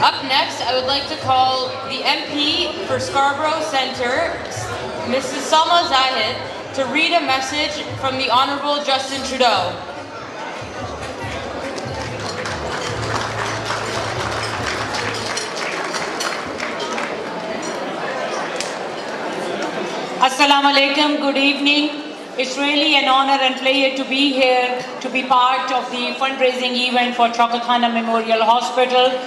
Up next, I would like to call the MP for Scarborough Centre, Mrs. Salma Zahid, to read a message from the Honourable Justin Trudeau. Assalamu alaikum, good evening. It's really an honor and pleasure to be here, to be part of the fundraising event for Shaukat Memorial Hospital.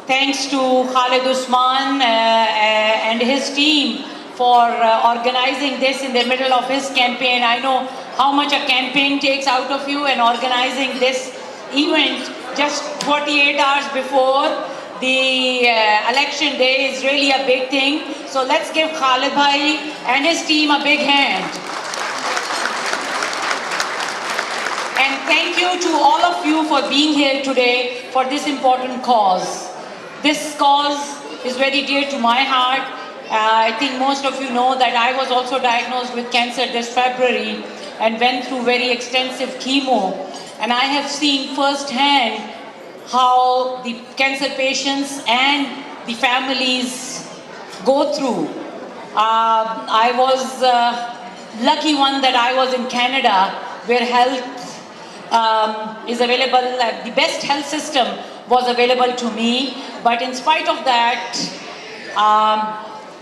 Thanks to Khalid Usman and his team for organizing this in the middle of his campaign. I know how much a campaign takes out of you, and organizing this event just 48 hours before the election day is really a big thing. So let's give Khalid Bhai and his team a big hand. And thank you to all of you for being here today for this important cause. This cause is very dear to my heart. I think most of you know that I was also diagnosed with cancer this February and went through very extensive chemo. And I have seen firsthand how the cancer patients and the families go through. I was lucky one that I was in Canada, where health is available, the best health system was available to me. But in spite of that,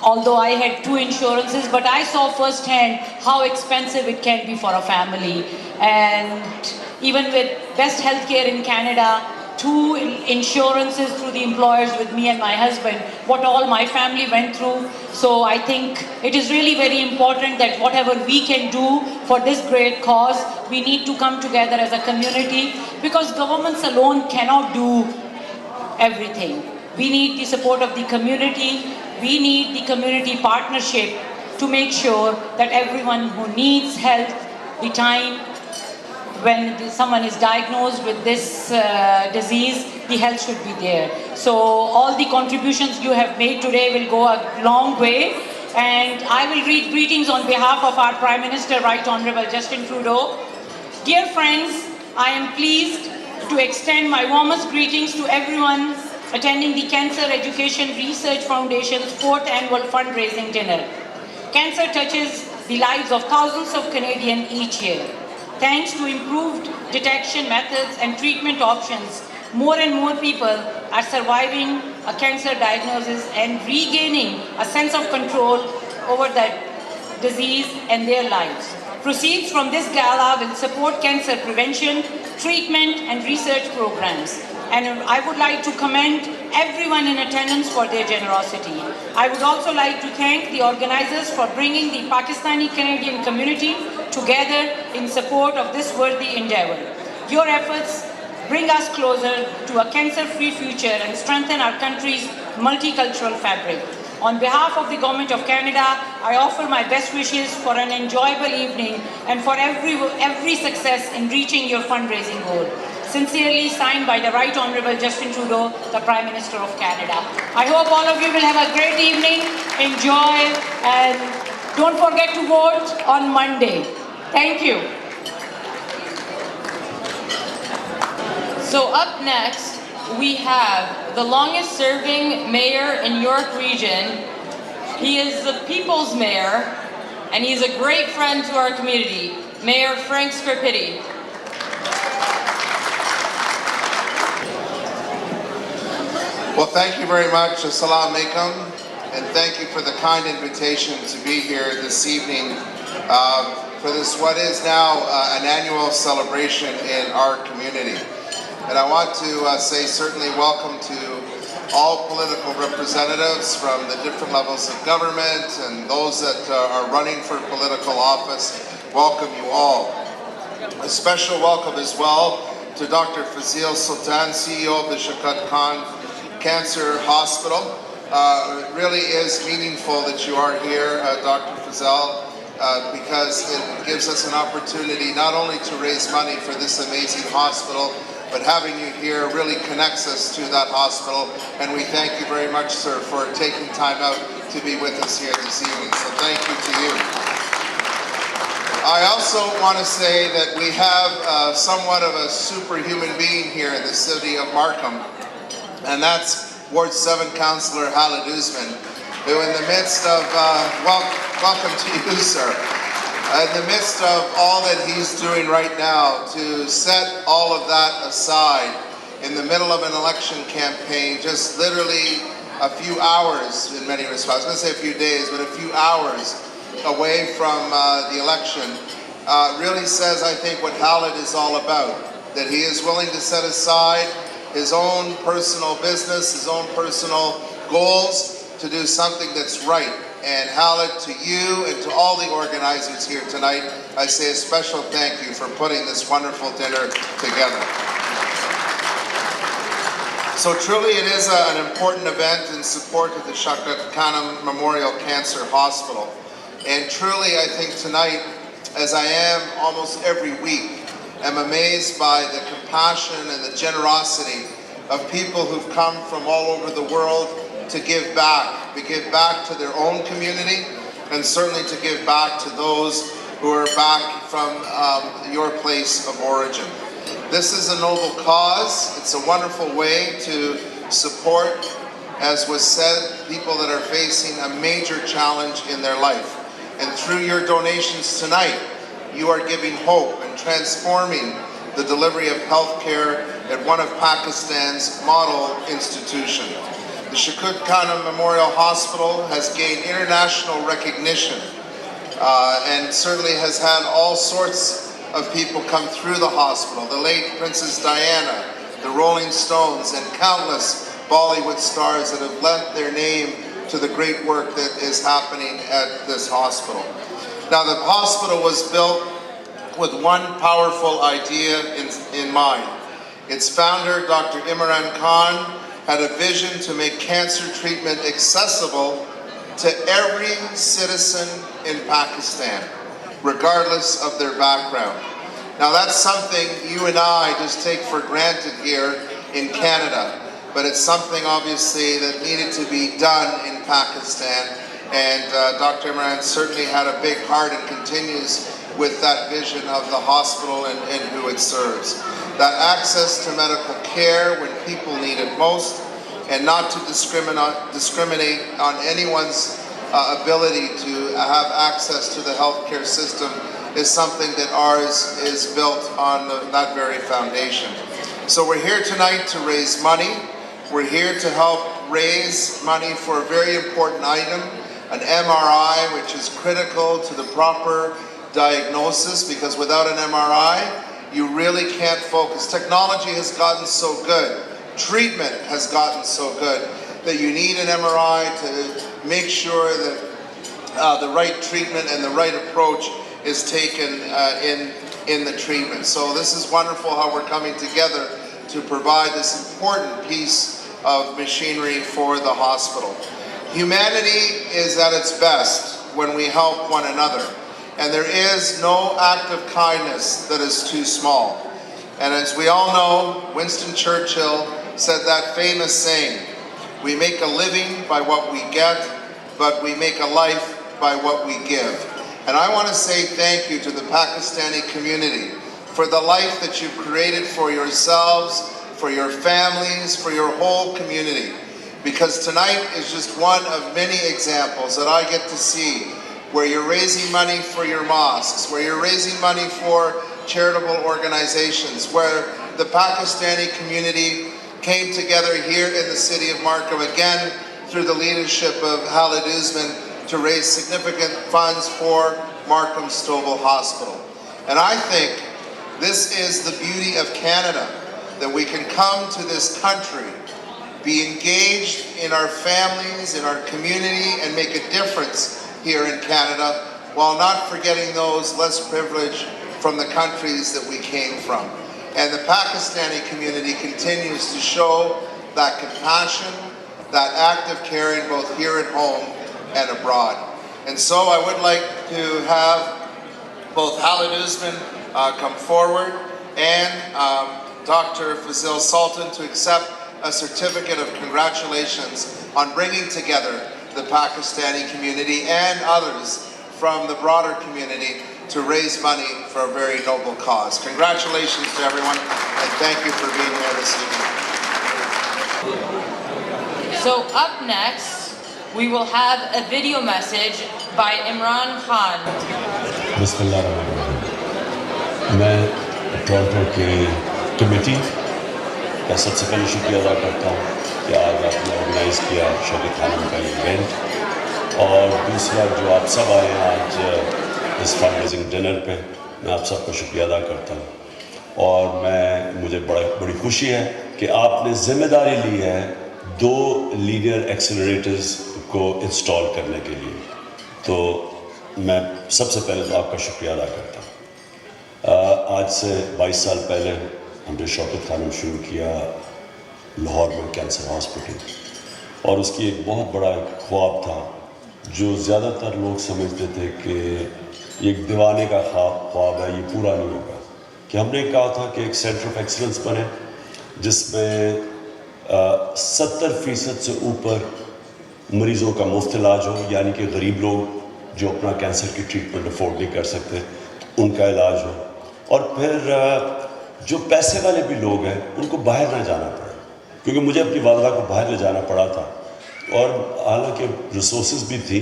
although I had 2 insurances, but I saw firsthand how expensive it can be for a family. And even with best healthcare in Canada, 2 insurances through the employers with me and my husband, what all my family went through. So I think it is really very important that whatever we can do for this great cause, we need to come together as a community, because governments alone cannot do everything. We need the support of the community. We need the community partnership to make sure that everyone who needs help, the time when someone is diagnosed with this disease, the health should be there. So all the contributions you have made today will go a long way. And I will read greetings on behalf of our Prime Minister, Right Honourable Justin Trudeau. Dear friends, I am pleased to extend my warmest greetings to everyone attending the Cancer Education Research Foundation's 4th annual fundraising dinner. Cancer touches the lives of thousands of Canadians each year. Thanks to improved detection methods and treatment options, more and more people are surviving a cancer diagnosis and regaining a sense of control over that disease and their lives. Proceeds from this gala will support cancer prevention, treatment and research programs. And I would like to commend everyone in attendance for their generosity. I would also like to thank the organizers for bringing the Pakistani Canadian community together in support of this worthy endeavor. Your efforts bring us closer to a cancer-free future and strengthen our country's multicultural fabric. On behalf of the Government of Canada, I offer my best wishes for an enjoyable evening and for every success in reaching your fundraising goal. Sincerely signed by the Right Honourable Justin Trudeau, the Prime Minister of Canada. I hope all of you will have a great evening, enjoy, and don't forget to vote on Monday. Thank you. So up next, we have the longest serving mayor in York Region. He is the People's Mayor, and he's a great friend to our community, Mayor Frank Scarpitti. Well, thank you very much. Assalamu alaikum. And thank you for the kind invitation to be here this evening for this, what is now an annual celebration in our community. And I want to say certainly welcome to all political representatives from the different levels of government and those that are running for political office. Welcome you all. A special welcome as well to Dr. Fazil Sultan, CEO of the Shaukat Cancer Hospital. It really is meaningful that you are here, Dr. Fazil, because it gives us an opportunity not only to raise money for this amazing hospital, but having you here really connects us to that hospital. And we thank you very much, sir, for taking time out to be with us here this evening. So thank you to you. I also want to say that we have somewhat of a superhuman being here in the city of Markham, and that's Ward 7 Councillor Khalid Usman, who in the midst of, welcome to you, sir, in the midst of all that he's doing right now to set all of that aside in the middle of an election campaign, just literally a few hours in many respects, I was going to say a few days, but a few hours away from the election, really says, I think, what Khalid is all about, that he is willing to set aside his own personal business, his own personal goals to do something that's right. And Khalid, to you and to all the organizers here tonight, I say a special thank you for putting this wonderful dinner together. So truly it is an important event in support of the Shaukat Khanum Memorial Cancer Hospital. And truly I think tonight, as I am almost every week, I'm amazed by the compassion and the generosity of people who've come from all over the world to give back to their own community, and certainly to give back to those who are back from your place of origin. This is a noble cause. It's a wonderful way to support, as was said, people that are facing a major challenge in their life. And through your donations tonight, you are giving hope and transforming the delivery of health care at one of Pakistan's model institutions. The Shaukat Khanum Memorial Hospital has gained international recognition and certainly has had all sorts of people come through the hospital. The late Princess Diana, the Rolling Stones, and countless Bollywood stars that have lent their name to the great work that is happening at this hospital. Now, the hospital was built with one powerful idea in mind. Its founder, Dr. Imran Khan, had a vision to make cancer treatment accessible to every citizen in Pakistan, regardless of their background. Now, that's something you and I just take for granted here in Canada, but it's something obviously that needed to be done in Pakistan, and Dr. Imran certainly had a big heart and continues with that vision of the hospital and who it serves. That access to medical care when people need it most, and not to discriminate on anyone's ability to have access to the healthcare system, is something that ours is built on that very foundation. So we're here tonight to raise money. We're here to help raise money for a very important item, an MRI, which is critical to the proper diagnosis, because without an MRI, you really can't focus. Technology has gotten so good, treatment has gotten so good, that you need an MRI to make sure that the right treatment and the right approach is taken in the treatment. So this is wonderful how we're coming together to provide this important piece of machinery for the hospital. Humanity is at its best when we help one another. And there is no act of kindness that is too small. And as we all know, Winston Churchill said that famous saying, we make a living by what we get, but we make a life by what we give. And I want to say thank you to the Pakistani community for the life that you've created for yourselves, for your families, for your whole community. Because tonight is just one of many examples that I get to see where you're raising money for your mosques, where you're raising money for charitable organizations, where the Pakistani community came together here in the city of Markham again through the leadership of Khalid Usman to raise significant funds for Markham Stovall Hospital. And I think this is the beauty of Canada, that we can come to this country, be engaged in our families, in our community, and make a difference here in Canada, while not forgetting those less privileged from the countries that we came from. And the Pakistani community continues to show that compassion, that act of caring both here at home and abroad. And so I would like to have both Khalid Usman come forward and Dr. Fazil Sultan to accept a certificate of congratulations on bringing together the Pakistani community and others from the broader community to raise money for a very noble cause. Congratulations to everyone, and thank you for being here this evening. So up next, we will have a video message by Imran Khan. बिस्मिल्लाहिर्रहमानिर्रहीम। मैं Toronto के committee का सबसे पहले शुक्रिया अदा करता हूँ कि आज आपने ऑर्गेनाइज़ किया शौकत खानम का इवेंट, और दूसरा जो आप सब आए हैं आज इस फंडरेजिंग डिनर पे, मैं आप सबका शुक्रिया अदा करता हूँ। और मुझे बड़ी खुशी है कि आपने ज़िम्मेदारी ली है 2 लीनियर एक्सेलरेटर्स को इंस्टॉल करने के लिए, तो मैं सबसे पहले तो आपका शुक्रिया अदा करता हूँ। आज से 22 साल पहले हमने शौकत खानम शुरू किया लाहौर में कैंसर हॉस्पिटल, और उसकी एक बहुत बड़ा ख्वाब था जो ज़्यादातर लोग समझते थे कि ये एक दीवाने का ख्वाब है, ये पूरा नहीं होगा। कि हमने कहा था कि एक सेंटर ऑफ एक्सीलेंस बने जिसमें 70% से ऊपर मरीज़ों का मुफ्त इलाज हो, यानी कि गरीब लोग जो अपना कैंसर की ट्रीटमेंट अफोर्ड नहीं कर सकते उनका इलाज हो, और फिर जो पैसे वाले भी लोग हैं उनको बाहर ना जाना पड़े, क्योंकि मुझे अपनी वालदा को बाहर ले जाना पड़ा था, और हालांकि रिसोर्सेज भी थी,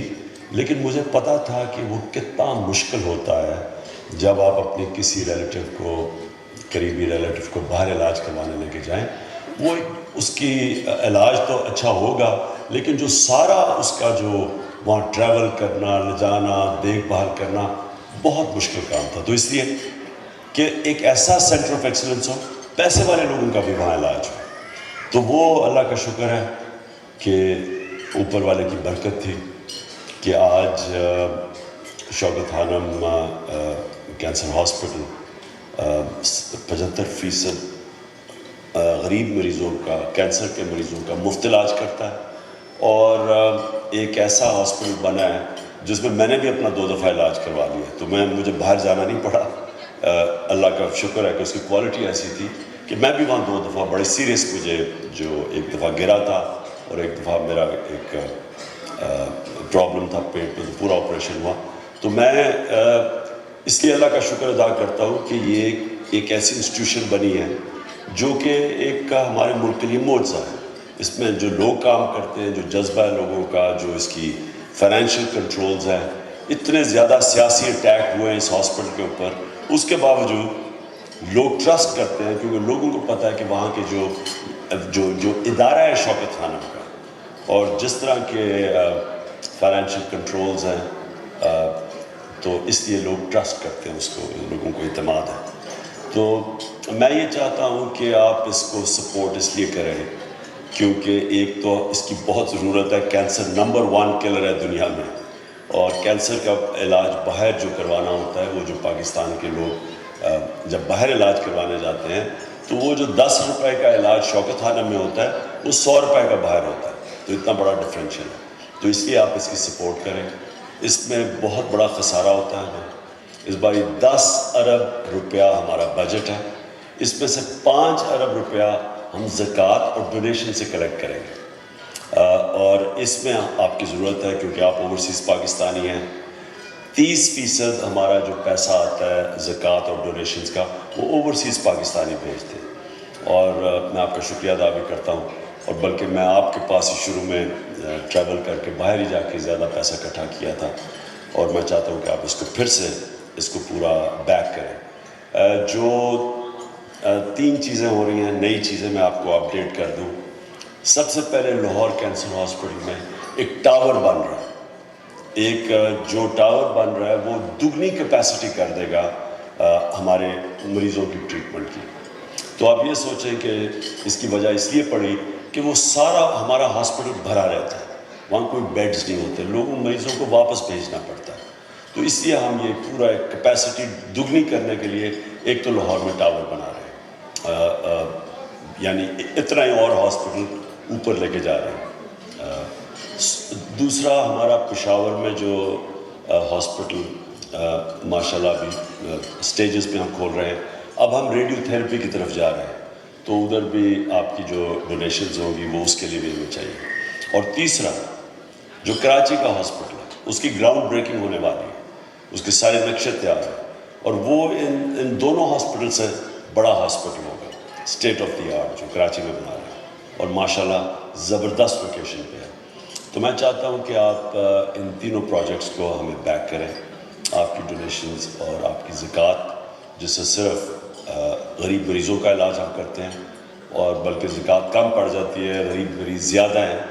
लेकिन मुझे पता था कि वो कितना मुश्किल होता है जब आप अपने किसी रिलेटिव को, करीबी रिलेटिव को बाहर इलाज करवाने लेके जाएं। वो उसकी इलाज तो अच्छा होगा, लेकिन जो सारा उसका जो वहाँ ट्रैवल करना, ले जाना, देखभाल करना बहुत मुश्किल काम था। तो इसलिए कि एक ऐसा सेंटर ऑफ एक्सीलेंस हो, पैसे वाले लोगों का भी वहाँ इलाज हो, तो वो अल्लाह का शुक्र है कि ऊपर वाले की बरकत थी कि आज शौकत खानम कैंसर हॉस्पिटल 75% गरीब मरीज़ों का, कैंसर के मरीज़ों का मुफ्त इलाज करता है, और एक ऐसा हॉस्पिटल बना है जिसमें मैंने भी अपना 2 दफ़ा इलाज करवा लिया, तो मुझे बाहर जाना नहीं पड़ा। अल्लाह का शुक्र है कि उसकी क्वालिटी ऐसी थी कि मैं भी वहाँ 2 दफ़ा बड़े सीरियस, मुझे जो एक दफ़ा गिरा था और एक दफ़ा मेरा एक प्रॉब्लम था पेट में, तो पूरा ऑपरेशन हुआ। तो मैं इसलिए अल्लाह का शुक्र अदा करता हूँ कि ये एक ऐसी इंस्टीट्यूशन बनी है जो कि एक हमारे मुल्क के लिए मोज़ा है। इसमें जो लोग काम करते हैं, जो जज्बा है लोगों का, जो इसकी फाइनेंशियल कंट्रोल्स हैं, इतने ज़्यादा सियासी अटैक हुए हैं इस हॉस्पिटल के ऊपर, उसके बावजूद लोग ट्रस्ट करते हैं, क्योंकि लोगों को पता है कि वहाँ के जो इदारा है शौकत खानम का, और जिस तरह के फाइनेंशियल कंट्रोल्स हैं, तो इसलिए लोग ट्रस्ट करते हैं उसको, लोगों को इत्मीनान है। तो मैं ये चाहता हूँ कि आप इसको सपोर्ट इसलिए करें क्योंकि एक तो इसकी बहुत ज़रूरत है। कैंसर नंबर 1 किलर है दुनिया में, और कैंसर का इलाज बाहर जो करवाना होता है, वो जो पाकिस्तान के लोग जब बाहर इलाज करवाने जाते हैं, तो वो जो 10 रुपए का इलाज शौकत खानम में होता है, वो 100 रुपए का बाहर होता है। तो इतना बड़ा डिफरेंशियल है। तो इसलिए आप इसकी सपोर्ट करें। इसमें बहुत बड़ा खसारा होता है। इस बार 10 अरब रुपया हमारा बजट है, इसमें से 5 अरब रुपया हम ज़कात और डोनेशन से कलेक्ट करेंगे, और इसमें आपकी ज़रूरत है क्योंकि आप ओवरसीज़ पाकिस्तानी हैं। 30% हमारा जो पैसा आता है ज़कात और डोनेशंस का, वो ओवरसीज़ पाकिस्तानी भेजते हैं, और मैं आपका शुक्रिया अदा भी करता हूँ। और बल्कि मैं आपके पास ही शुरू में ट्रैवल करके बाहर ही जाके ज़्यादा पैसा इकट्ठा किया था, और मैं चाहता हूँ कि आप इसको फिर से इसको पूरा बैक करें। जो तीन चीज़ें हो रही हैं, नई चीज़ें मैं आपको अपडेट कर दूं। सबसे पहले लाहौर कैंसर हॉस्पिटल में एक टावर बन रहा है। एक जो टावर बन रहा है वो दुगनी कैपेसिटी कर देगा हमारे मरीज़ों की ट्रीटमेंट की। तो आप ये सोचें कि इसकी वजह इसलिए पड़ी कि वो सारा हमारा हॉस्पिटल भरा रहता है, वहाँ कोई बेड्स नहीं होते, लोगों मरीज़ों को वापस भेजना पड़ता है। तो इसलिए हम ये पूरा कैपेसिटी दुगनी करने के लिए एक तो लाहौर में टावर बना रहे हैं, यानी इतना ही और हॉस्पिटल ऊपर लेके जा रहे हैं। दूसरा हमारा पेशावर में जो हॉस्पिटल माशाल्लाह अभी स्टेजेस पे हम खोल रहे हैं। अब हम रेडियोथेरेपी की तरफ जा रहे हैं, तो उधर भी आपकी जो डोनेशंस होंगी वो उसके लिए भी हमें चाहिए। और तीसरा जो कराची का हॉस्पिटल है उसकी ग्राउंड ब्रेकिंग होने वाली है, उसके सारे नक्शे तैयार हैं और वो इन दोनों हॉस्पिटल से बड़ा हॉस्पिटल होगा, स्टेट ऑफ द आर्ट जो कराची में बना रहे हैं और माशाल्लाह ज़बरदस्त लोकेशन पे है। तो मैं चाहता हूँ कि आप इन तीनों प्रोजेक्ट्स को हमें बैक करें, आपकी डोनेशंस और आपकी ज़कात, जिससे सिर्फ गरीब मरीज़ों का इलाज हम करते हैं और बल्कि ज़कात कम पड़ जाती है, गरीब मरीज़ ज़्यादा हैं,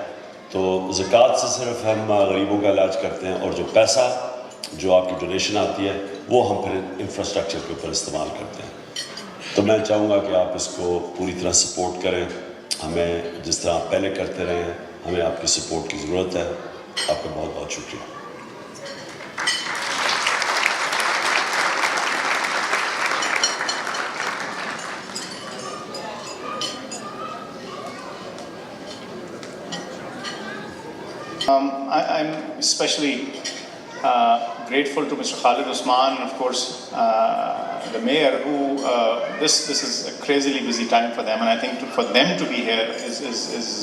तो ज़कात से सिर्फ हम गरीबों का इलाज करते हैं और जो पैसा जो आपकी डोनेशन आती है वो हम फिर इंफ्रास्ट्रक्चर के ऊपर इस्तेमाल करते हैं। तो मैं चाहूँगा कि आप इसको पूरी तरह सपोर्ट करें, हमें जिस तरह आप पहले करते रहे हैं, हमें आपकी सपोर्ट की ज़रूरत है। आपका बहुत बहुत शुक्रिया। I'm especially grateful to Mr. Khalid Usman and of course the mayor who this is a crazily busy time for them, and I think for them to be here is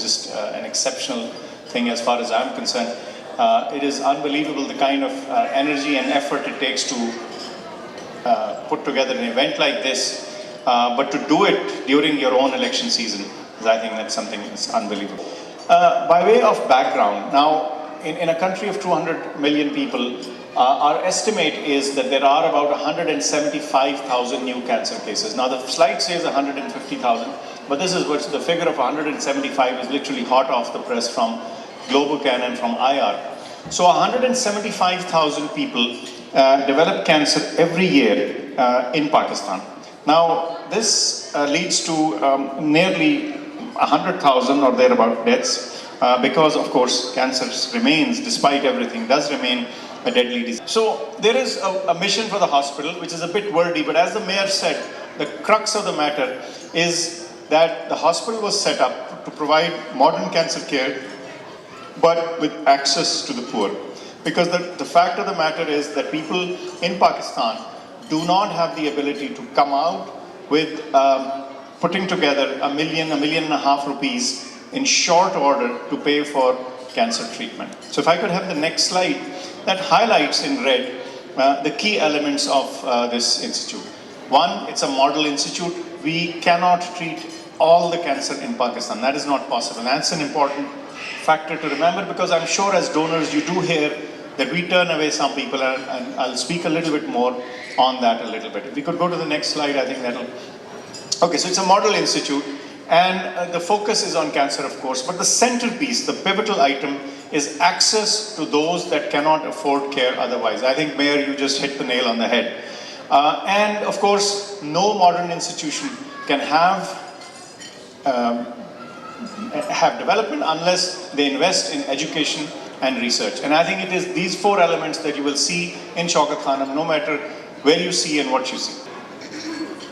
just an exceptional thing as far as I'm concerned. It is unbelievable the kind of energy and effort it takes to put together an event like this, but to do it during your own election season, I think that's something that's unbelievable. By way of background, now in a country of 200 million people, our estimate is that there are about 175,000 new cancer cases. Now the slide says 150,000, but this is what the figure of 175 is literally hot off the press from GloboCan and from IR. So 175,000 people develop cancer every year in Pakistan. Now this leads to nearly 100,000 or thereabout deaths because of course cancer remains, despite everything, does remain a deadly disease. So there is a mission for the hospital which is a bit wordy, but as the mayor said, the crux of the matter is that the hospital was set up to provide modern cancer care but with access to the poor. Because the fact of the matter is that people in Pakistan do not have the ability to come out with putting together $1 million, $1.5 million rupees in short order to pay for cancer treatment. So if I could have the next slide that highlights in red the key elements of this institute. One, it's a model institute. We cannot treat all the cancer in Pakistan. That is not possible. And that's an important factor to remember, because I'm sure as donors you do hear that we turn away some people, and I'll speak a little bit more on that a little bit. If we could go to the next slide, I think that'll... Okay, so it's a model institute, and the focus is on cancer, of course, but the centerpiece, the pivotal item, is access to those that cannot afford care otherwise. I think, Mayor, you just hit the nail on the head. And of course, no modern institution can have development unless they invest in education and research. And I think it is these four elements that you will see in Shaukat Khanum, no matter where you see and what you see.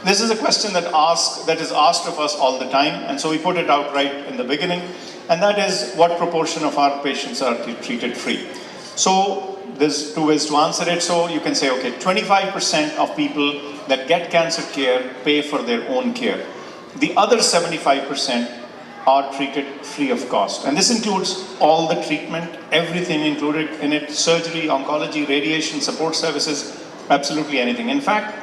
This is a question that is asked of us all the time, and so we put it out right in the beginning, and that is, what proportion of our patients are treated free? So there's two ways to answer it. So you can say, okay, 25% of people that get cancer care pay for their own care. The other 75% are treated free of cost. And this includes all the treatment, everything included in it: surgery, oncology, radiation, support services, absolutely anything. In fact,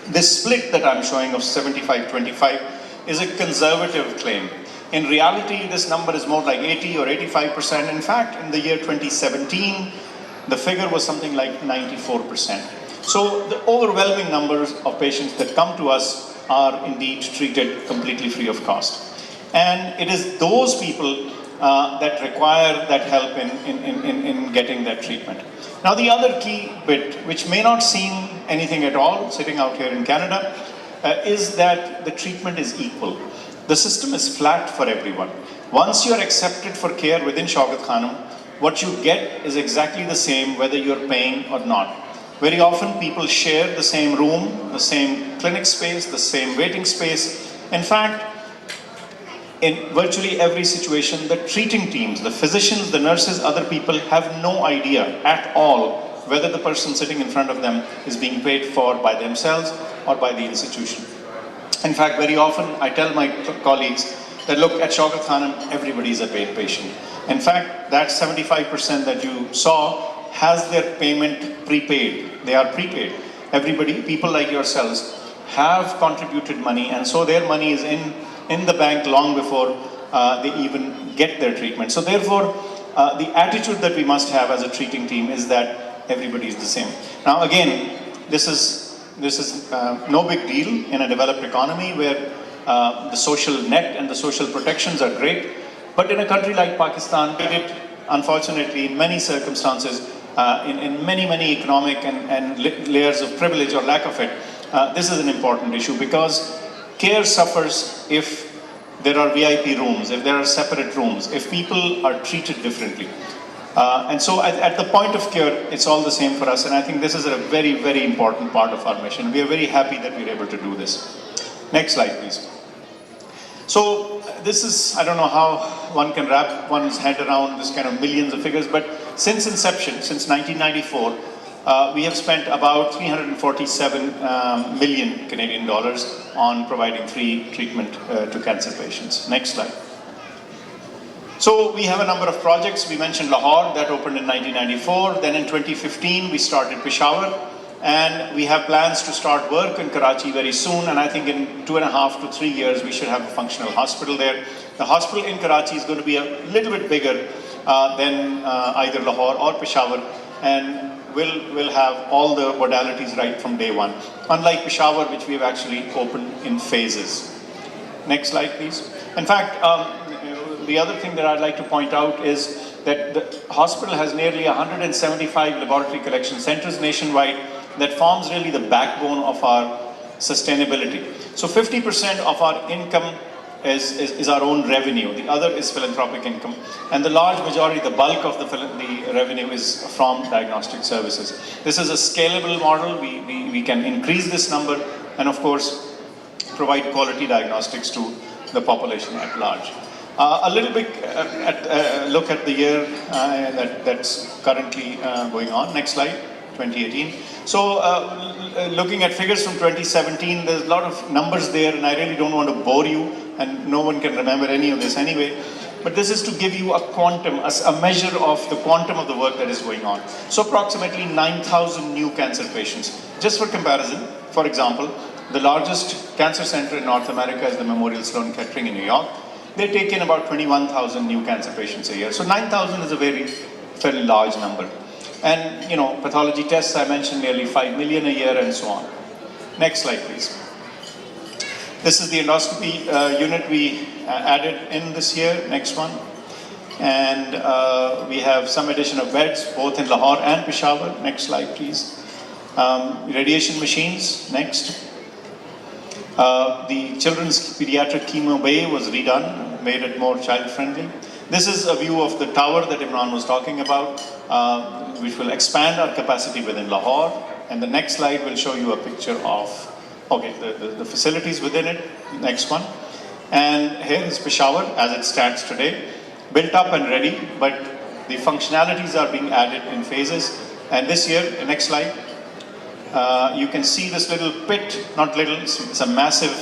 this split that I'm showing of 75-25 is a conservative claim. In reality, this number is more like 80 or 85%. In fact, in the year 2017, the figure was something like 94%. So the overwhelming numbers of patients that come to us are indeed treated completely free of cost. And it is those people that require that help in getting that treatment. Now the other key bit, which may not seem anything at all sitting out here in Canada, is that the treatment is equal. The system is flat for everyone. Once you are accepted for care within Shaukat Khanum, what you get is exactly the same whether you're paying or not. Very often people share the same room, the same clinic space, the same waiting space. In fact, in virtually every situation, the treating teams, the physicians, the nurses, other people have no idea at all whether the person sitting in front of them is being paid for by themselves or by the institution. In fact, very often I tell my colleagues that look, at Shaukat Khanum, everybody is a paid patient. In fact, that 75% that you saw has their payment prepaid. They are prepaid. Everybody, people like yourselves, have contributed money, and so their money is in the bank long before they even get their treatment. So therefore, the attitude that we must have as a treating team is that everybody is the same. Now again, this is no big deal in a developed economy where the social net and the social protections are great. But in a country like Pakistan, it unfortunately in many circumstances, in many economic and layers of privilege or lack of it, this is an important issue because care suffers if there are VIP rooms, if there are separate rooms, if people are treated differently. And so at the point of care, it's all the same for us. And I think this is a very important part of our mission. We are very happy that we're able to do this. Next slide, please. So this is, I don't know how one can wrap one's head around this kind of millions of figures, but since inception, since 1994, we have spent about 347 million Canadian dollars on providing free treatment to cancer patients. Next slide. So we have a number of projects. We mentioned Lahore, that opened in 1994. Then in 2015, we started Peshawar. And we have plans to start work in Karachi very soon. And I think in 2.5 to 3 years, we should have a functional hospital there. The hospital in Karachi is going to be a little bit bigger than either Lahore or Peshawar. And will have all the modalities right from day one. Unlike Peshawar, which we have actually opened in phases. Next slide, please. In fact, the other thing that I'd like to point out is that the hospital has nearly 175 laboratory collection centers nationwide that forms really the backbone of our sustainability. So 50% of our income is our own revenue. The other is philanthropic income. And the large majority, the bulk of the revenue is from diagnostic services. This is a scalable model. We can increase this number and of course provide quality diagnostics to the population at large. A little bit look at the year that's currently going on. Next slide, 2018. So looking at figures from 2017, there's a lot of numbers there and I really don't want to bore you and no one can remember any of this anyway. But this is to give you a quantum, a measure of the quantum of the work that is going on. So approximately 9,000 new cancer patients. Just for comparison, for example, the largest cancer center in North America is the Memorial Sloan Kettering in New York. They take in about 21,000 new cancer patients a year. So 9,000 is a fairly large number. And, you know, pathology tests, I mentioned nearly 5 million a year and so on. Next slide, please. This is the endoscopy unit we added in this year. Next one. And we have some addition of beds, both in Lahore and Peshawar. Next slide, please. Radiation machines. Next. The children's pediatric chemo bay was redone, made it more child-friendly. This is a view of the tower that Imran was talking about, which will expand our capacity within Lahore. And the next slide will show you a picture of, the facilities within it. Next one. And here is Peshawar as it stands today, built up and ready, but the functionalities are being added in phases. And this year, next slide, you can see this little pit, not little, it's a massive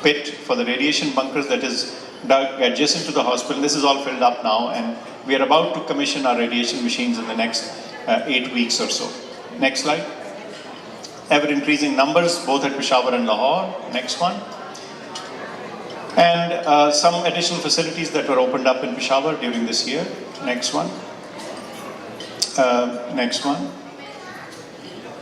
pit for the radiation bunkers that is dug adjacent to the hospital. This is all filled up now and we are about to commission our radiation machines in the next 8 weeks or so. Next slide. Ever increasing numbers both at Peshawar and Lahore. Next one. And some additional facilities that were opened up in Peshawar during this year. Next one. Next one.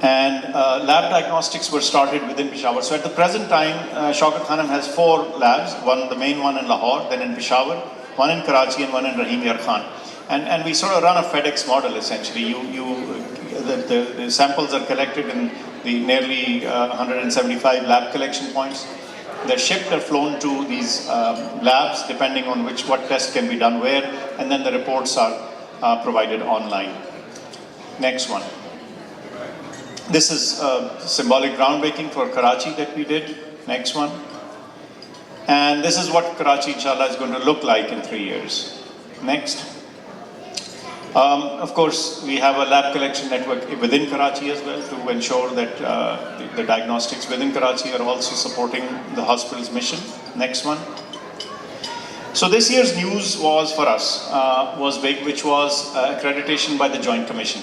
And lab diagnostics were started within Peshawar. So at the present time, Shaukat Khanum has 4 labs, the main one in Lahore, then in Peshawar, one in Karachi, and one in Rahim Yar Khan. And we sort of run a FedEx model essentially. The samples are collected in the nearly 175 lab collection points. They're shipped or flown to these labs depending on what test can be done where, and then the reports are provided online. Next one. This is symbolic groundbreaking for Karachi that we did. Next one. And this is what Karachi, inshallah, is going to look like in 3 years. Next. Of course, we have a lab collection network within Karachi as well to ensure that the diagnostics within Karachi are also supporting the hospital's mission. Next one. So this year's news was for us, was big, which was accreditation by the Joint Commission.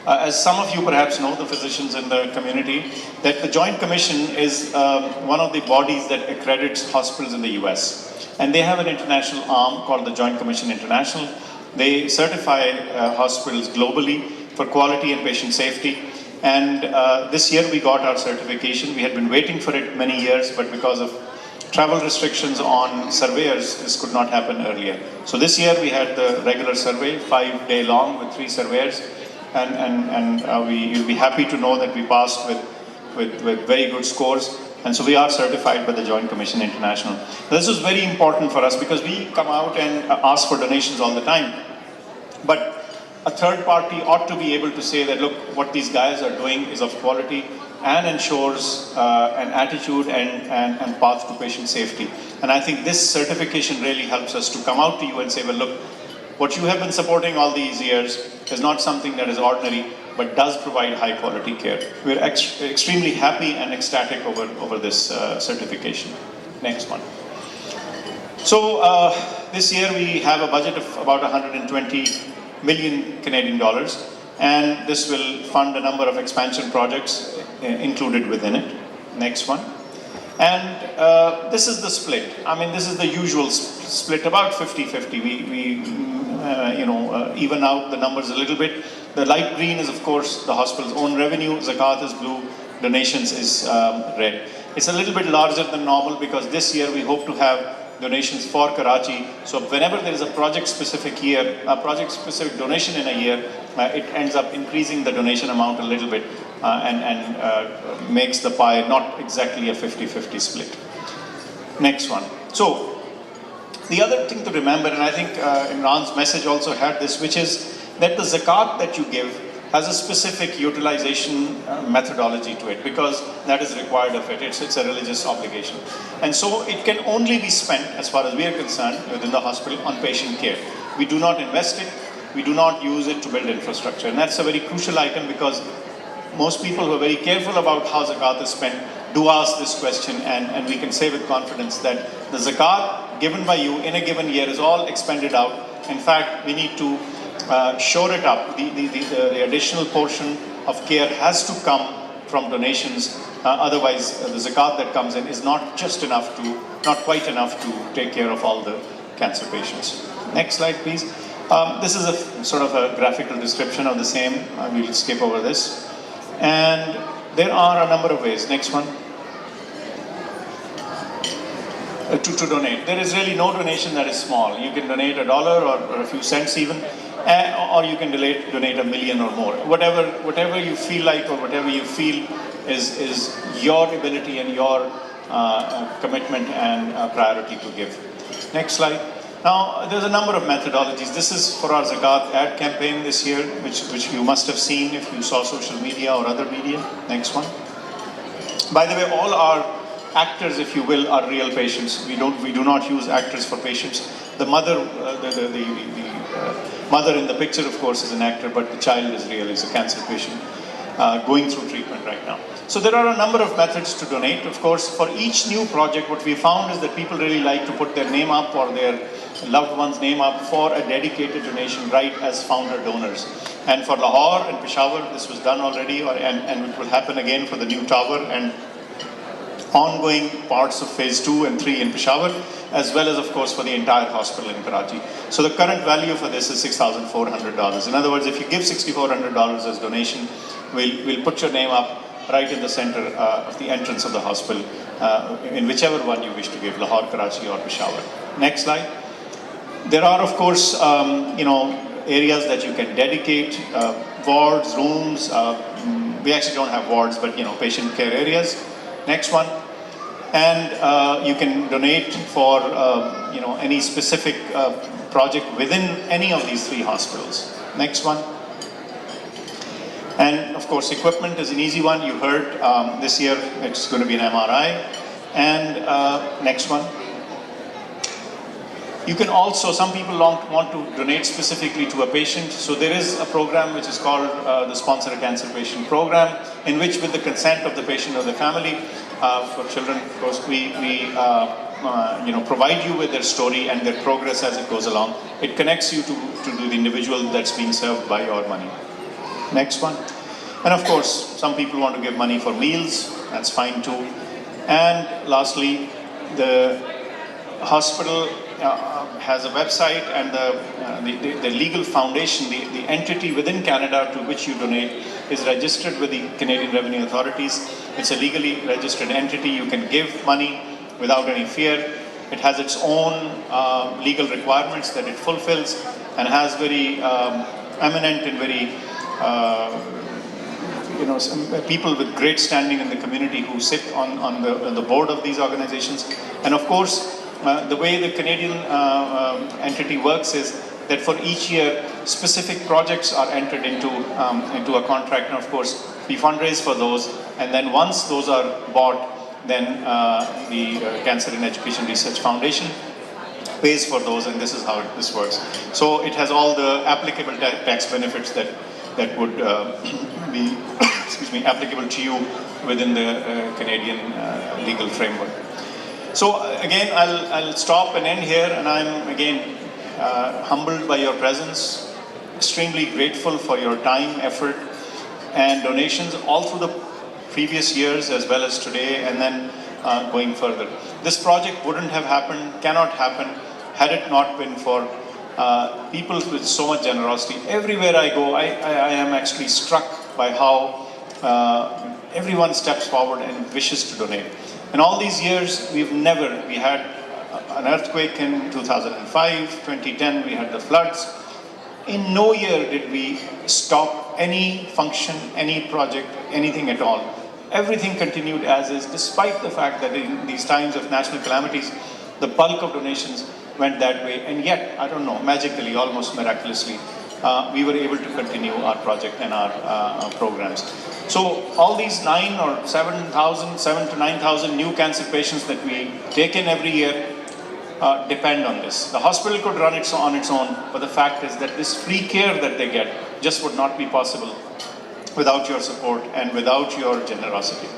As some of you perhaps know, the physicians in the community, that the Joint Commission is one of the bodies that accredits hospitals in the US. And they have an international arm called the Joint Commission International. They certify hospitals globally for quality and patient safety. And this year we got our certification. We had been waiting for it many years, but because of travel restrictions on surveyors, this could not happen earlier. So this year we had the regular survey, 5-day long with 3 surveyors. And you'll be happy to know that we passed with very good scores. And so we are certified by the Joint Commission International. This is very important for us because we come out and ask for donations all the time. But a third party ought to be able to say that, look, what these guys are doing is of quality and ensures an attitude and path to patient safety. And I think this certification really helps us to come out to you and say, well, look, what you have been supporting all these years is not something that is ordinary, but does provide high quality care. We're extremely happy and ecstatic over this certification. Next one. So this year we have a budget of about 120 million Canadian dollars, and this will fund a number of expansion projects included within it. Next one. And this is the split. I mean, this is the usual split, about 50-50. We even out the numbers a little bit. The light green is, of course, the hospital's own revenue. Zakat is blue. Donations is red. It's a little bit larger than normal because this year we hope to have donations for Karachi. So whenever there is a project-specific donation in a year, it ends up increasing the donation amount a little bit and makes the pie not exactly a 50-50 split. Next one. So the other thing to remember, and I think Imran's message also had this, which is that the zakat that you give has a specific utilization methodology to it because that is required of it. It's a religious obligation. And so it can only be spent, as far as we are concerned, within the hospital on patient care. We do not invest it. We do not use it to build infrastructure. And that's a very crucial item because most people who are very careful about how zakat is spent do ask this question, and we can say with confidence that the zakat given by you in a given year is all expended out. In fact, we need to shore it up. The additional portion of care has to come from donations. Otherwise, the zakat that comes in is not quite enough to take care of all the cancer patients. Next slide, please. This is a sort of a graphical description of the same. We'll skip over this. And there are a number of ways. Next one. To donate. There is really no donation that is small. You can donate $1 or a few cents even, or you can donate $1 million or more. Whatever you feel like or whatever you feel is your ability and your commitment and priority to give. Next slide. Now, there's a number of methodologies. This is for our Zakat ad campaign this year, which you must have seen if you saw social media or other media. Next one. By the way, all our actors, if you will, are real patients. We do not use actors for patients. The mother, mother in the picture, of course, is an actor, but the child is real, is a cancer patient going through treatment right now. So there are a number of methods to donate. Of course, for each new project, what we found is that people really like to put their name up or their loved one's name up for a dedicated donation right as founder donors. And for Lahore and Peshawar, this was done already, and it will happen again for the new tower and ongoing parts of phase 2 and 3 in Peshawar, as well as, of course, for the entire hospital in Karachi. So the current value for this is $6,400. In other words, if you give $6,400 as donation, we'll put your name up right in the center of the entrance of the hospital, in whichever one you wish to give, Lahore, Karachi or Peshawar. Next slide. There are, of course, areas that you can dedicate, wards, rooms. We actually don't have wards, but patient care areas. Next one. And you can donate for any specific project within any of these 3 hospitals. Next one. And of course, equipment is an easy one. You heard this year it's going to be an MRI. And next one. You can also, some people want to donate specifically to a patient. So there is a program which is called the Sponsor a Cancer Patient Program, in which, with the consent of the patient or the family, for children, of course, we provide you with their story and their progress as it goes along. It connects you to the individual that's being served by your money. Next one. And of course, some people want to give money for meals. That's fine too. And lastly, the hospital has a website, and the legal foundation, the entity within Canada to which you donate, is registered with the Canadian Revenue Authorities. It's a legally registered entity. You can give money without any fear. It has its own legal requirements that it fulfills, and has very eminent and very some people with great standing in the community who sit on the board of these organizations. And of course, the way the Canadian entity works is that for each year, specific projects are entered into a contract, and of course, we fundraise for those. And then once those are bought, then the Cancer and Education Research Foundation pays for those, and this is how this works. So it has all the applicable tax benefits that would be applicable to you within the Canadian legal framework. So again, I'll stop and end here, and I'm again humbled by your presence, extremely grateful for your time, effort, and donations all through the previous years as well as today, and then going further. This project wouldn't have happened, cannot happen, had it not been for people with so much generosity. Everywhere I go, I am actually struck by how everyone steps forward and wishes to donate. In all these years, we had an earthquake in 2005, 2010, we had the floods. In no year did we stop any function, any project, anything at all. Everything continued as is, despite the fact that in these times of national calamities, the bulk of donations went that way. And yet, I don't know, magically, almost miraculously, we were able to continue our project and our programs. So all these 7 to 9,000 new cancer patients that we take in every year depend on this. The hospital could run it on its own, but the fact is that this free care that they get just would not be possible without your support and without your generosity.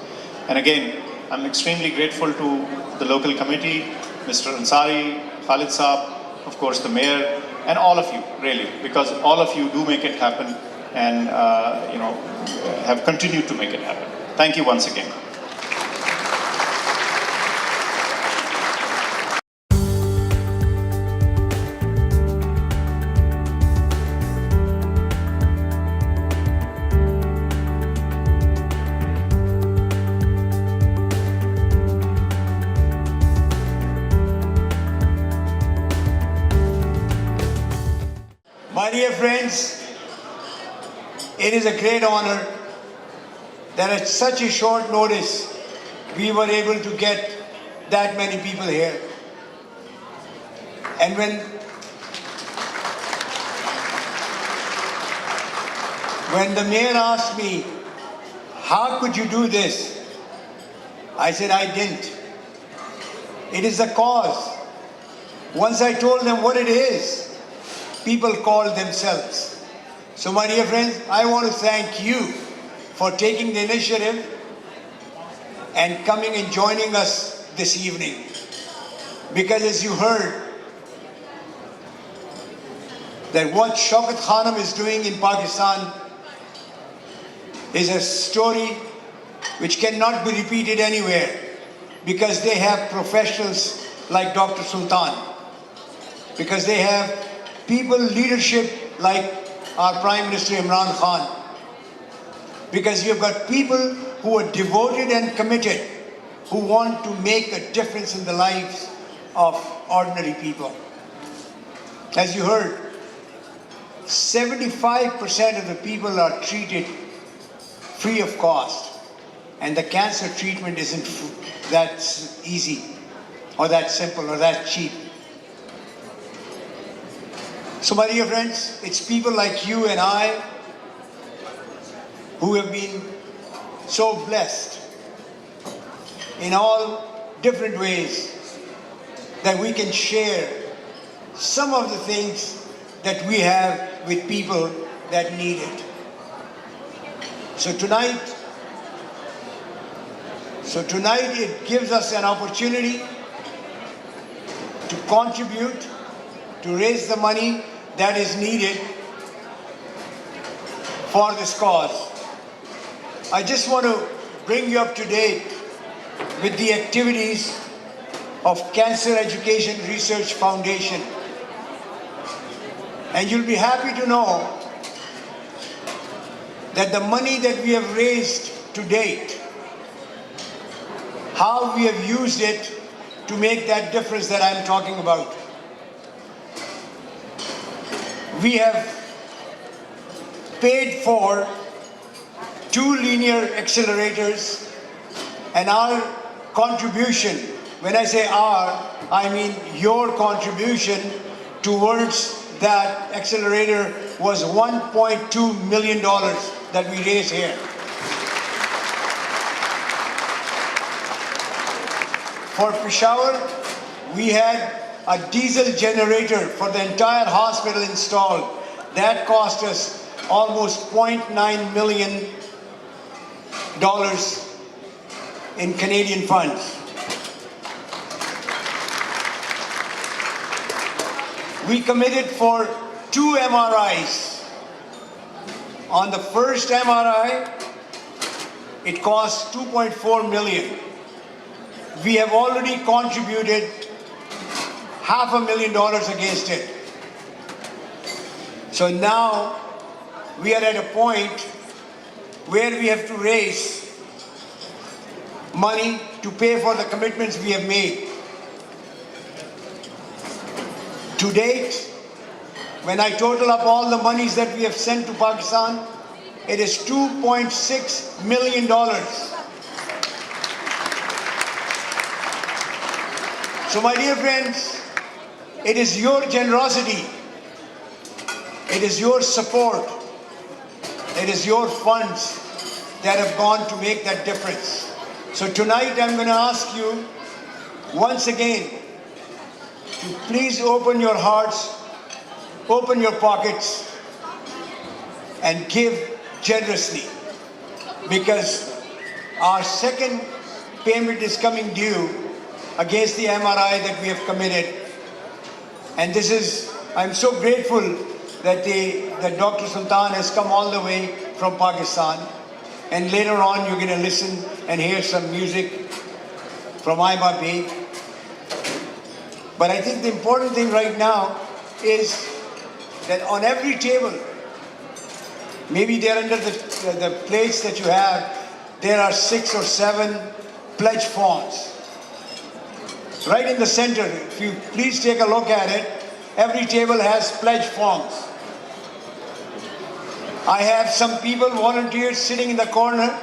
And again, I'm extremely grateful to the local committee, Mr. Ansari, Khalid Saab, of course the mayor, and all of you, really, because all of you do make it happen, and have continued to make it happen. Thank you once again. My dear friends, it is a great honor that at such a short notice we were able to get that many people here. And when the mayor asked me, how could you do this? I said, I didn't. It is a cause. Once I told them what it is, people called themselves. So my dear friends, I want to thank you for taking the initiative and coming and joining us this evening. Because as you heard, that what Shaukat Khanum is doing in Pakistan is a story which cannot be repeated anywhere. because they have professionals like Dr. Sultan, because they have people leadership like our Prime Minister Imran Khan, because you've got people who are devoted and committed, who want to make a difference in the lives of ordinary people. As you heard, 75% of the people are treated free of cost, and the cancer treatment isn't that easy or that simple or that cheap. So my dear friends, it's people like you and I who have been so blessed in all different ways that we can share some of the things that we have with people that need it. So tonight it gives us an opportunity to contribute, to raise the money that is needed for this cause. I just want to bring you up to date with the activities of Cancer Education Research Foundation. And you'll be happy to know that the money that we have raised to date, how we have used it to make that difference that I'm talking about. We have paid for 2 linear accelerators, and our contribution, when I say our, I mean your contribution towards that accelerator was $1.2 million that we raised here. For Peshawar, we had a diesel generator for the entire hospital installed. That cost us almost $0.9 million in Canadian funds. We committed for 2 MRIs. On the first MRI, it cost $2.4 million. We have already contributed $500,000 against it. So now we are at a point where we have to raise money to pay for the commitments we have made. To date, when I total up all the monies that we have sent to Pakistan, it is $2.6 million. So my dear friends, it is your generosity, it is your support, it is your funds that have gone to make that difference. So tonight I'm going to ask you once again to please open your hearts, open your pockets, and give generously, because our second payment is coming due against the MRI that we have committed. And this is, I'm so grateful that Dr. Sultan has come all the way from Pakistan. And later on you're going to listen and hear some music from Aima Beg. But I think the important thing right now is that on every table, maybe they're under the plates that you have, there are 6 or 7 pledge forms. Right in the center, if you please take a look at it, every table has pledge forms. I have some people, volunteers, sitting in the corner.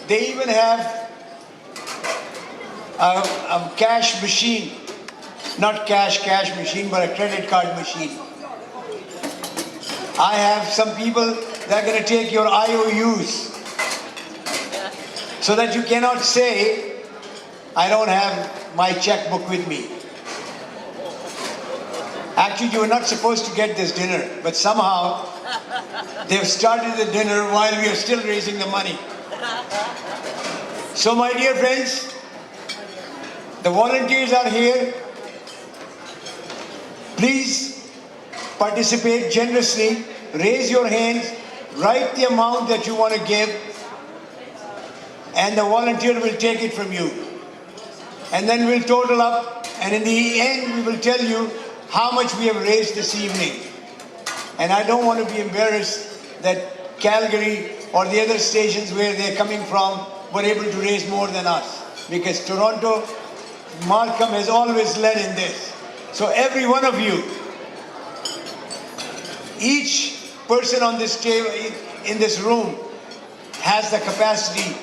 They even have a cash machine. Not cash machine, but a credit card machine. I have some people that are going to take your IOUs, so that you cannot say, I don't have my checkbook with me. Actually, you were not supposed to get this dinner, but somehow they've started the dinner while we are still raising the money. So my dear friends, the volunteers are here. Please participate generously. Raise your hands, write the amount that you want to give, and the volunteer will take it from you. and then we'll total up, and in the end we will tell you how much we have raised this evening. And I don't want to be embarrassed that Calgary or the other stations where they're coming from were able to raise more than us, because Toronto, Malcolm has always led in this. So every one of you, each person on this table, in this room, has the capacity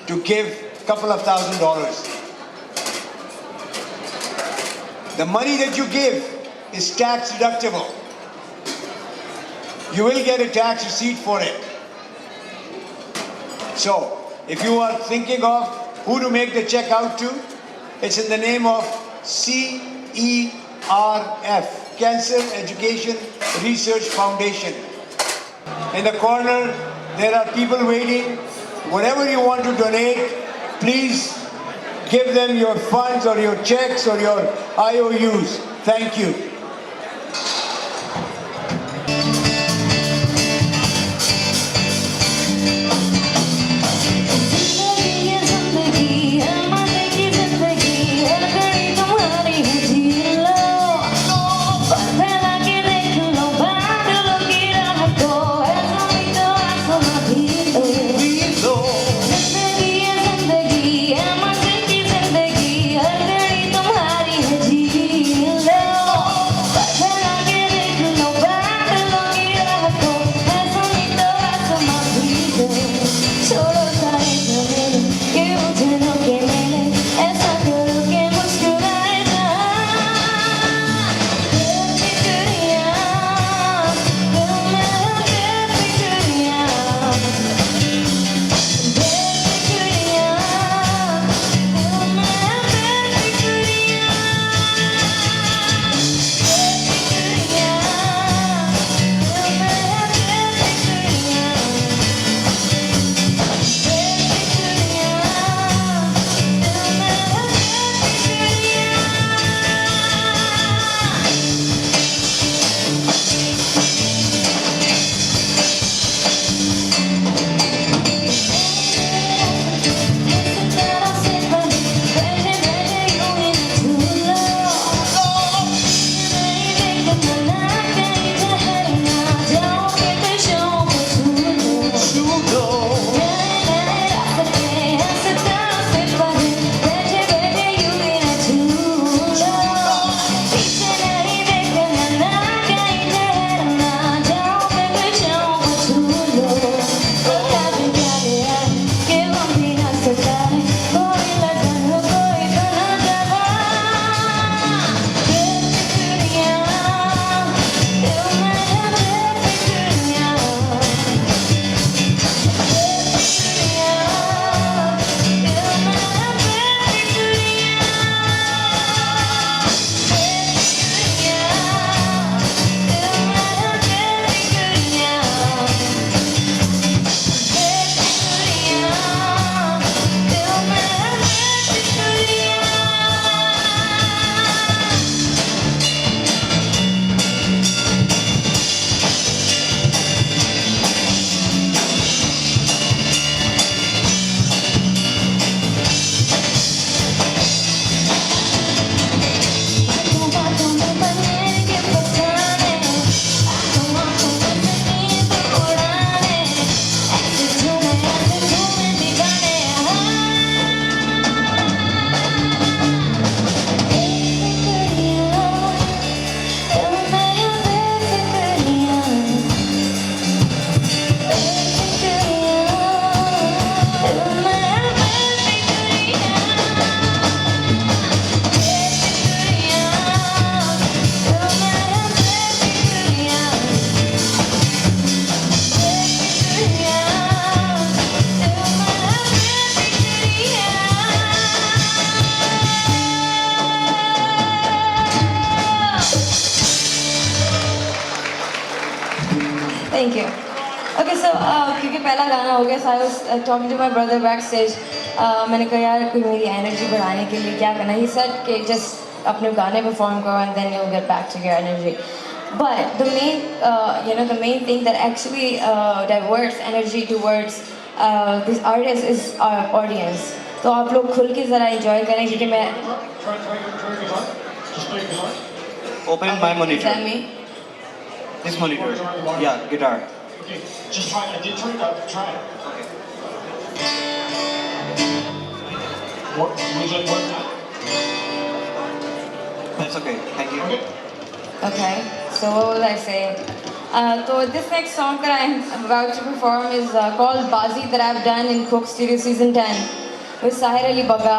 to give a couple of $1,000s. The money that you give is tax deductible. You will get a tax receipt for it. So, if you are thinking of who to make the check out to, it's in the name of CERF, Cancer Education Research Foundation. In the corner, there are people waiting. Whatever you want to donate, please give them your funds or your checks or your IOUs. Thank you. Thank you. Okay, so क्योंकि पहला गाना हो गया, so I was talking to my brother backstage. मैंने कहा यार कोई मेरी energy बढ़ाने के लिए क्या करना? He said कि just अपने गाने perform करो and then you'll get back to your energy. But the main thing that actually diverts energy towards this artist is our audience. तो आप लोग खुल के ज़रा एंजॉय करें क्योंकि मैं Open my monitor. Tell me. This monitor. Yeah, guitar. Okay, just try it. I did turn it up. Try it. Okay. Would you like work now? That's okay. Thank you. Okay. Okay, so what was I saying? So this next song that I'm about to perform is called Bazi that I've done in Coke Studio Season 10 with Sahir Ali Baga.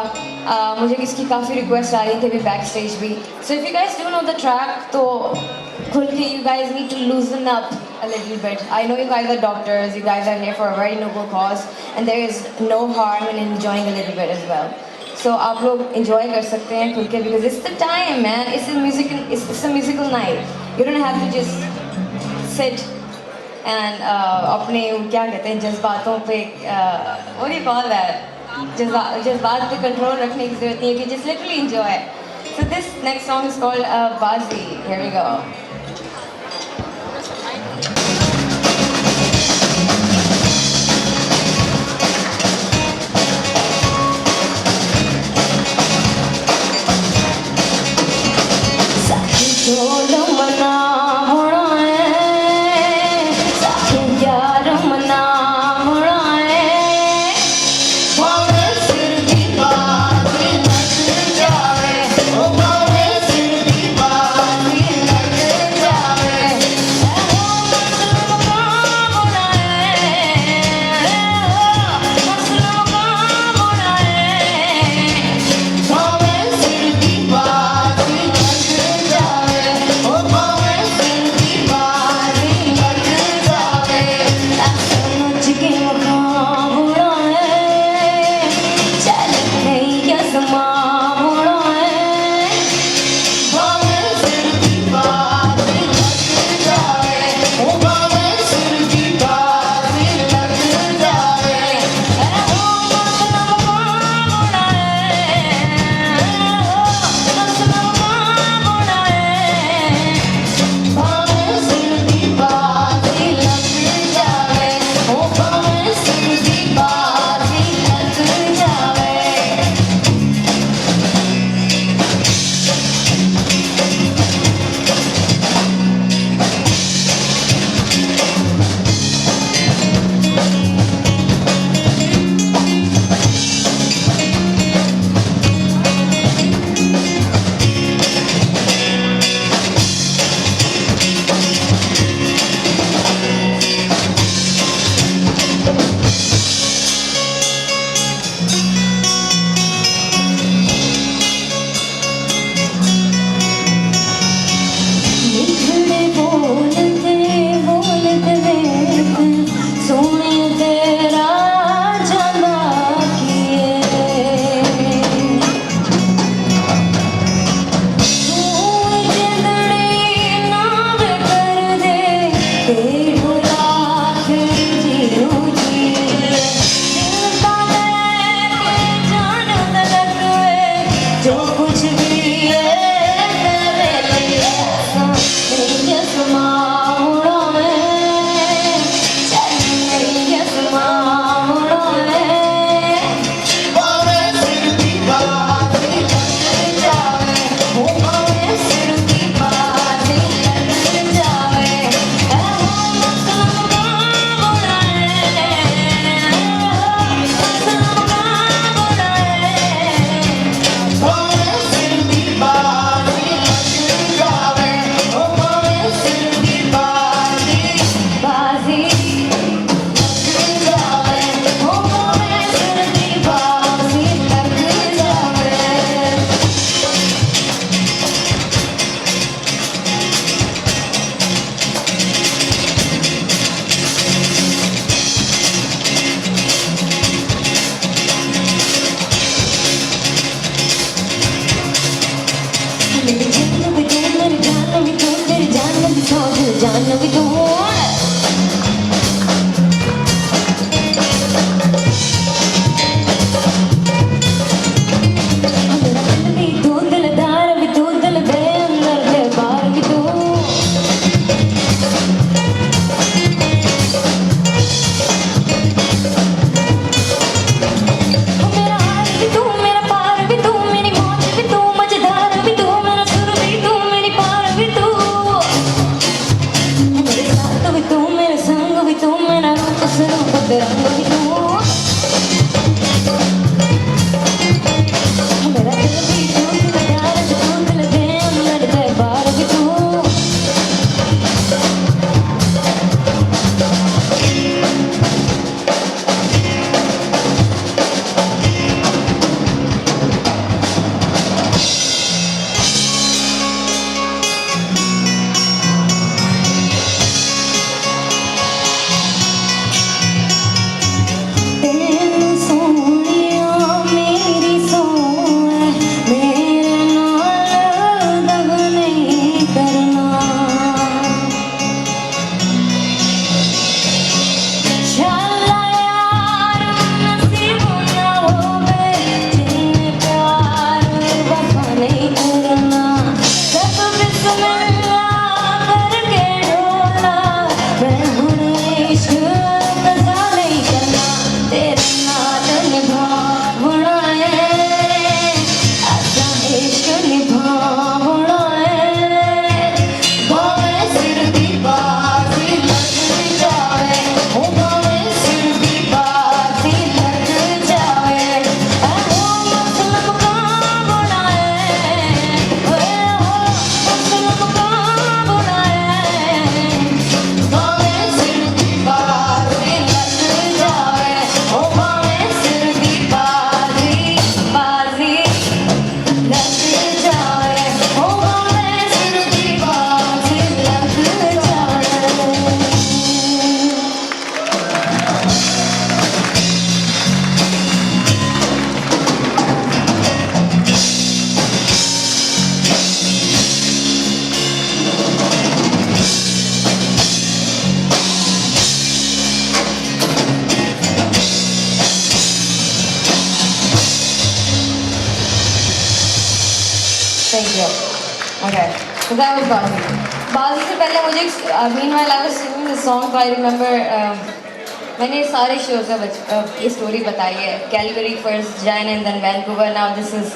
मुझे इसकी काफ़ी request आ रही थी अभी backstage भी. So if you guys do know the track, तो खुल के you guys need to loosen up a little bit. I know you guys are doctors, you guys are here for a very noble cause, and there is no harm in enjoying a little bit as well. So आप लोग enjoy कर सकते हैं खुल के because it's the time, man. It's a musical night. You don't have to just sit and अपने क्या कहते हैं जज्बातों पे what do you call that? जज्बात पे कंट्रोल रखने की जरूरत नहीं है कि just literally enjoy. So this next song is called Bazi. Here we go. ते रंग भी तू मेरा दिल भी तू तेरा प्यार भी तू दिल दे लड़ते बार भी तू Thank you. Okay, so that was Bazi. Bazi से पहले मुझे meanwhile I was singing the song, so I remember मैंने सारे shows में ये story बताई है. Calgary first, Jan and then Vancouver. Now this is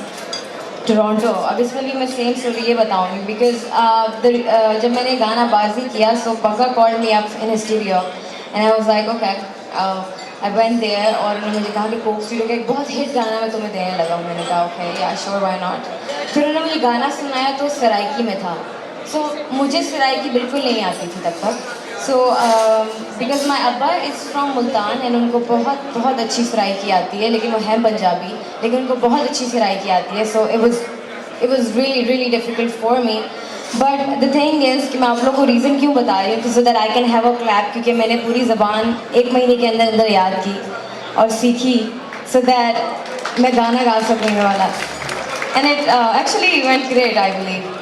Toronto. अब इसमें भी मैं same story ये बताऊँगी because जब मैंने गाना बाजी किया, so Paka called me up in his studio, and I was like, okay. I went there और उन्होंने मुझे कहा कि कोक स्टूडियो का एक बहुत हिट गाना मैं तुम्हें देने लगा हूँ. मैंने कहा ओके या श्योर व्हाई नॉट. फिर उन्होंने मुझे गाना सुनाया तो सराइकी में था. सो मुझे सराइकी बिल्कुल नहीं आती थी तब तक. सो बिकॉज माई अब्बा इज़ फ्रॉम मुल्तान एंड उनको बहुत बहुत अच्छी सराइकी आती है, लेकिन वो हैं पंजाबी, लेकिन उनको बहुत अच्छी सराइकी आती है. सो it was really difficult for me. But the thing is कि मैं आप लोगों को रीज़न क्यों बता रही हूँ, so that I can have a clap, क्योंकि मैंने पूरी ज़बान 1 महीने के अंदर याद की और सीखी, so that मैं गाना गा सकूँ ये वाला. And it actually went great, I believe.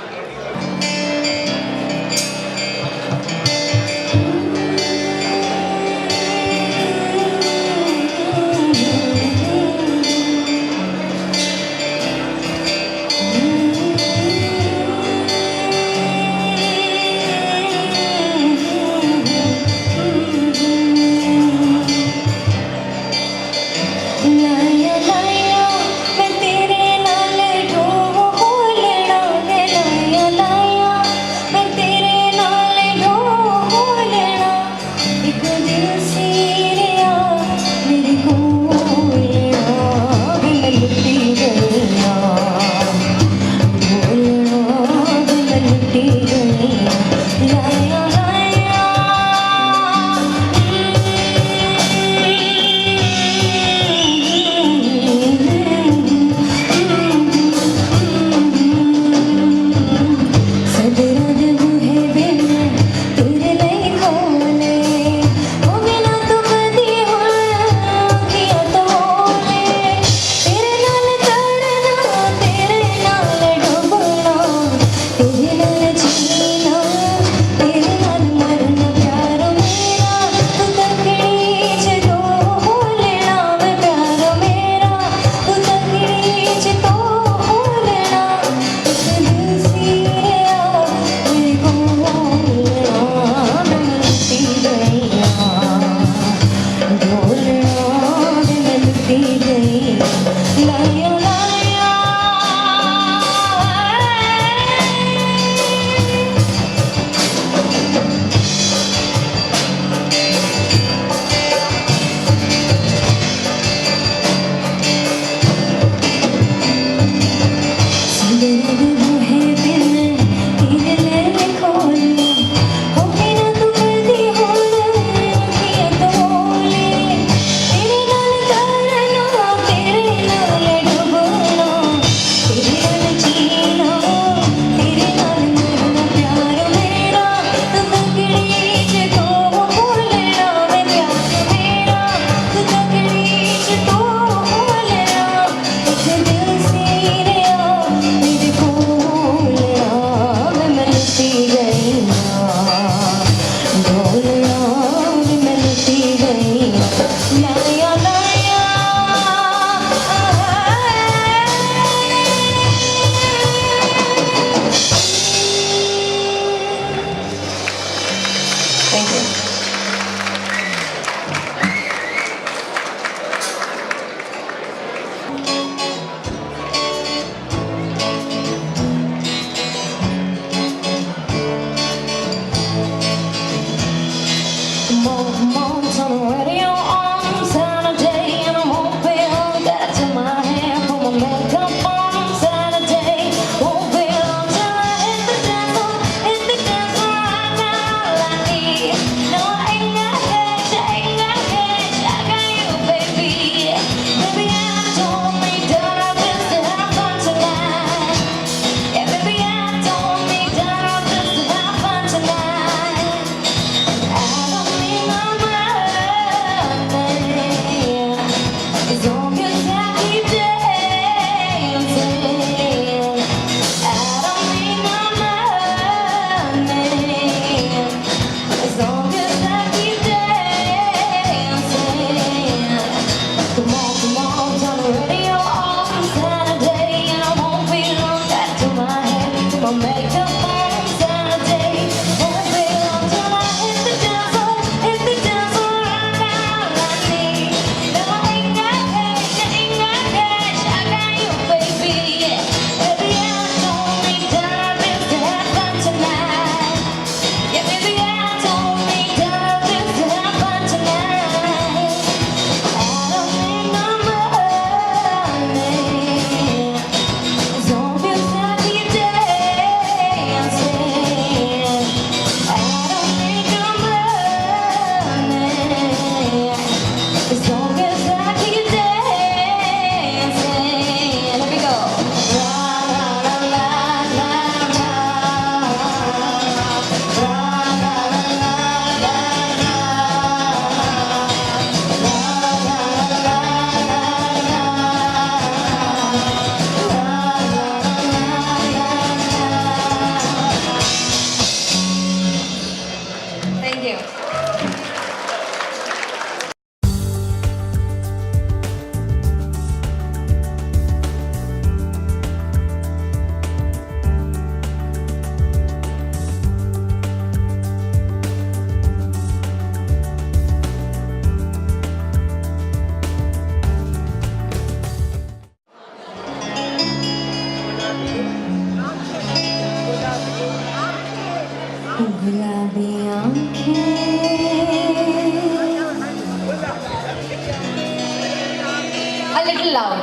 A little loud.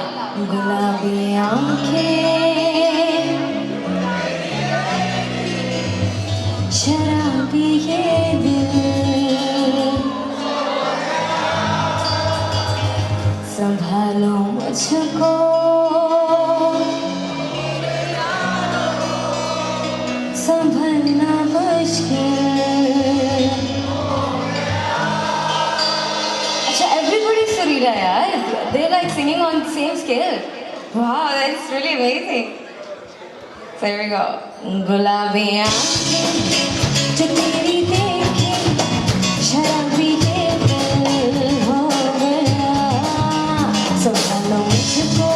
गुलाबी आँखें, शराबी ये दिल, संभालो मुझको, संभलना मुश्किल. अच्छा, everybody's Surila, yaar. They're like singing on the same scale. Wow, that's really amazing. So here we go. गुलाबी आँखें जो तेरी देखी, शराबी ये दिल हो गया. संभालो मुझको,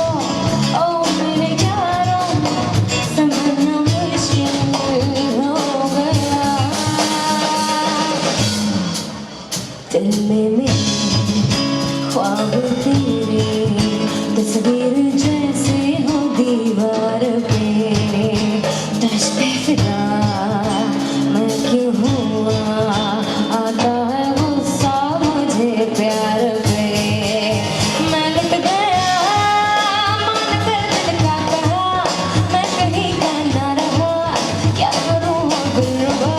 ओ मेरे यारों, संभलना मुश्किल हो गया. दिल में मेरे ख्वाब तेरे, तस्वीर जैसे हो दीवार पे, टच पे फिदा मैं क्यों हुआ, आता है गुस्सा मुझे प्यार पे. मैं लुट गया, मान कर दिल का कहा, मैं कहीं का ना रहा, क्या करूँ गुलरुबा,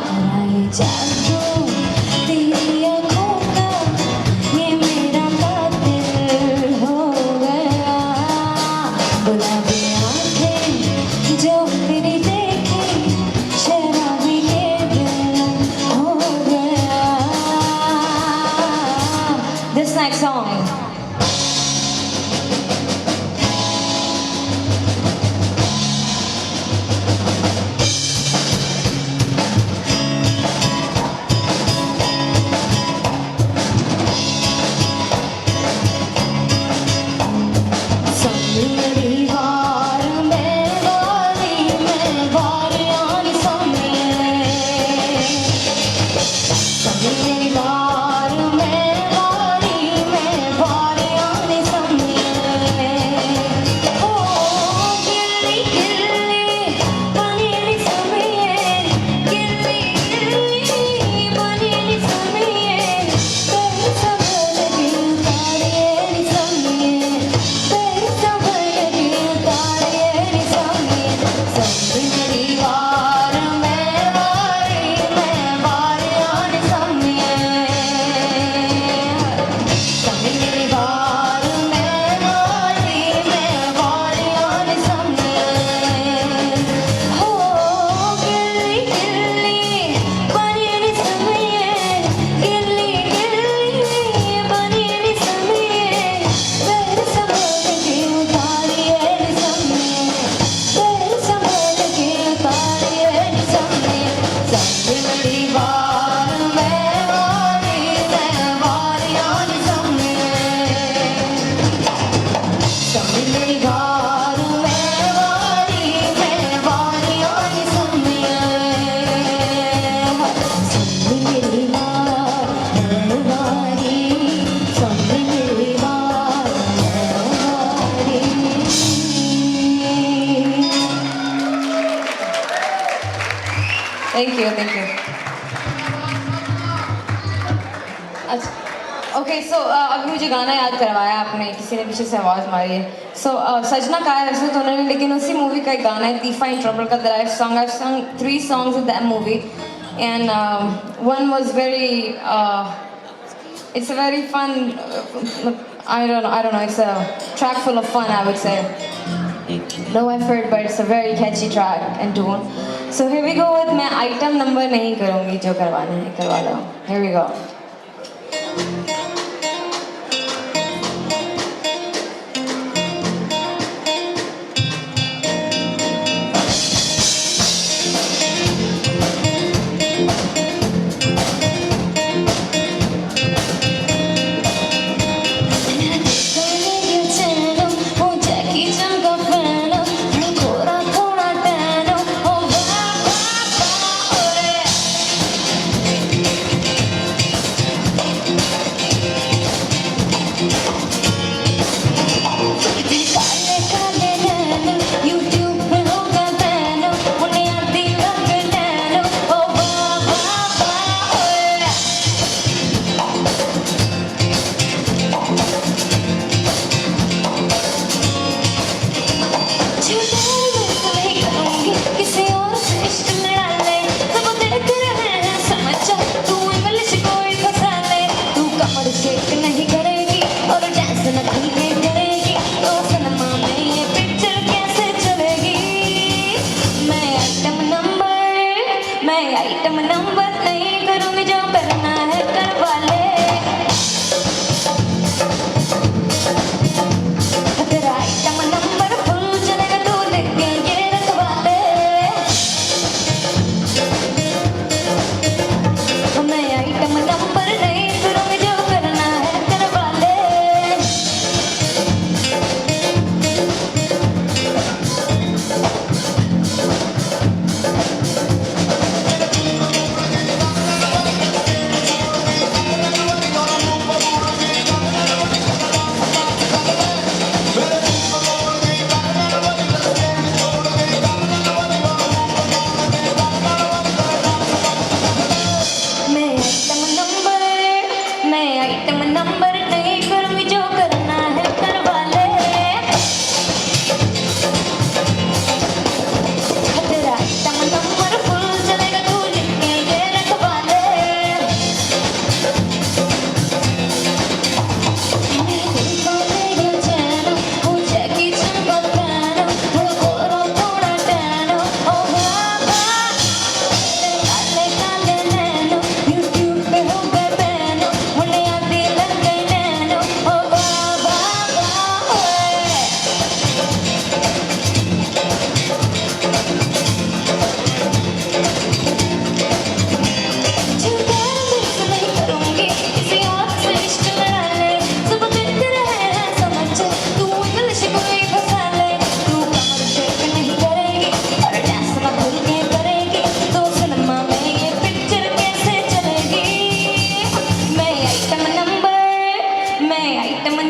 भरा ये जादू तेरी आँखों का, ये मेरा कातिल हो गया. गुलाबी आँखें जो तेरी देखी, शराबी ये दिल हो गया. This next song. मेरी वार में वारी में वारियां सामने, मेरी वार में वारी में वारियां सामने. ओ गिल्ली गिल्ली बनी समिए, गिल्ली गिल्ली बनी समिए, तेरे संभल के उतारिए समिए, तेरे संभल के उतारिए समिए. सब मेरी वार में वारी में वारियां समिए, सब मेरी वार में वारी में वारियां समिए. हो गिल्ली गिल्ली बनी समिए, गिल्ली गिल्ली बनी समिए, तेरे संभल के उतारिए समिए, तेरे संभल के उतारिए समिए. सब मेरी वार में वारी में वारियां समिए, सब मेरी वार में वारी में वारियां समिए. सब मेरी वार में वारी, सब मेरी वार में वारी. Thank you, thank you. अच्छा, okay, so अभी मुझे गाना याद करवाया आपने, किसी ने पीछे से आवाज़ मारी है. So सजना कहा है वैसे तो उन्होंने, लेकिन उसी मूवी का एक गाना है तीफा इन ट्रबल का, that I've sung 3 songs in that movie, and one was very it's a very fun I don't know, it's a track full of fun, I would say. No effort, but it's a very catchy track and tune. So here we go with, मैं item number नहीं करूँगी, जो करवाना है करवा लो. Here we go.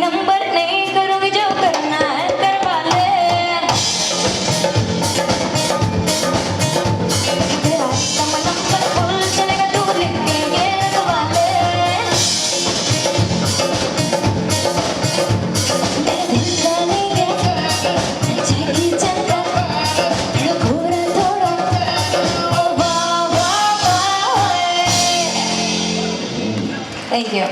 Number नहीं करूँगी जो करना है करवा ले तेरा नंबर भूल चलेगा तू लिख के ये रखवा ले मेरे दिल का नहीं है अच्छे की चलता थोड़ा थोड़ा ओ वाह वाह वाह Thank you.